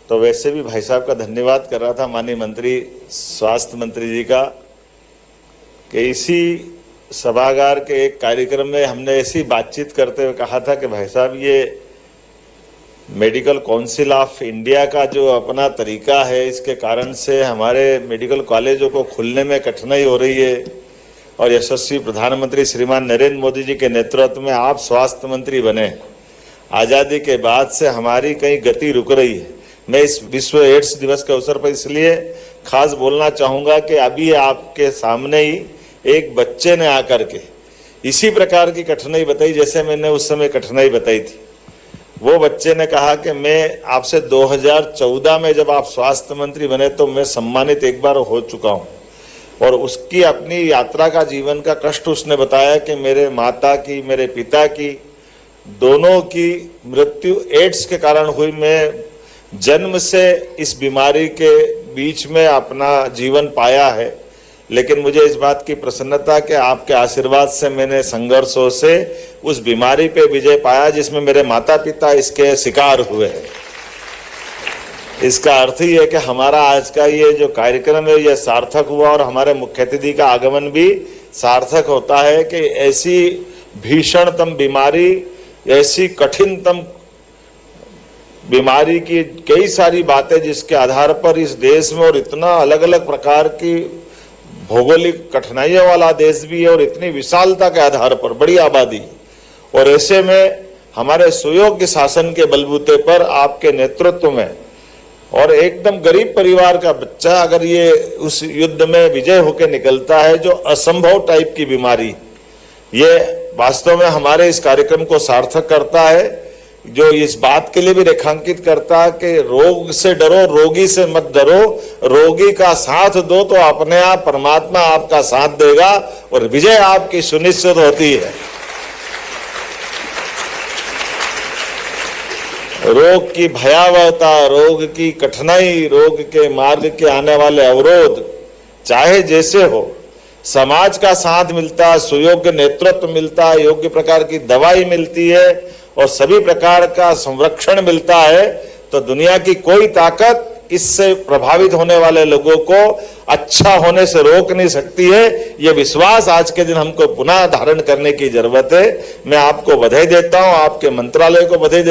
तो वैसे भी भाई साहब का धन्यवाद कर रहा था, माननीय मंत्री स्वास्थ्य मंत्री जी का, कि इसी सभागार के एक कार्यक्रम में हमने ऐसी बातचीत करते हुए कहा था कि भाई साहब ये मेडिकल काउंसिल ऑफ इंडिया का जो अपना तरीका है, इसके कारण से हमारे मेडिकल कॉलेजों को खुलने में कठिनाई हो रही है और यशस्वी प्रधानमंत्री श्रीमान नरेंद्र मोदी जी के नेतृत्व में आप स्वास्थ्य मंत्री बने, आज़ादी के बाद से हमारी कहीं गति रुक रही है। मैं इस विश्व एड्स दिवस के अवसर पर इसलिए खास बोलना चाहूँगा कि अभी आपके सामने ही एक बच्चे ने आकर के इसी प्रकार की कठिनाई बताई जैसे मैंने उस समय कठिनाई बताई थी। वो बच्चे ने कहा कि मैं आपसे 2014 में जब आप स्वास्थ्य मंत्री बने तो मैं सम्मानित एक बार हो चुका हूँ, और उसकी अपनी यात्रा का जीवन का कष्ट उसने बताया कि मेरे माता की, मेरे पिता की, दोनों की मृत्यु एड्स के कारण हुई। मैं जन्म से इस बीमारी के बीच में अपना जीवन पाया है, लेकिन मुझे इस बात की प्रसन्नता कि आपके आशीर्वाद से मैंने संघर्षों से उस बीमारी पे विजय पाया जिसमें मेरे माता पिता इसके शिकार हुए हैं। इसका अर्थ ही है कि हमारा आज का ये जो कार्यक्रम है ये सार्थक हुआ, और हमारे मुख्य अतिथि का आगमन भी सार्थक होता है कि ऐसी भीषणतम बीमारी, ऐसी कठिनतम बीमारी की कई सारी बातें जिसके आधार पर इस देश में, और इतना अलग अलग प्रकार की भौगोलिक कठिनाइयों वाला देश भी है और इतनी विशालता के आधार पर बड़ी आबादी, और ऐसे में हमारे सुयोग्य शासन के बलबूते पर आपके नेतृत्व में, और एकदम गरीब परिवार का बच्चा अगर ये उस युद्ध में विजय होकर निकलता है, जो असंभव टाइप की बीमारी, ये वास्तव में हमारे इस कार्यक्रम को सार्थक करता है, जो इस बात के लिए भी रेखांकित करता है कि रोग से डरो, रोगी से मत डरो, रोगी का साथ दो तो अपने आप परमात्मा आपका साथ देगा और विजय आपकी सुनिश्चित होती है। रोग की भयावहता, रोग की कठिनाई, रोग के मार्ग के आने वाले अवरोध, चाहे जैसे हो, समाज का साथ मिलता है, सुयोग्य नेतृत्व मिलता है, योग्य प्रकार की दवाई मिलती है और सभी प्रकार का संरक्षण मिलता है, तो दुनिया की कोई ताकत इससे प्रभावित होने वाले लोगों को अच्छा होने से रोक नहीं सकती है। ये विश्वास आज के दिन हमको पुनः धारण करने की जरूरत है। मैं आपको बधाई देता हूं, आपके मंत्रालय को बधाई देता हूं।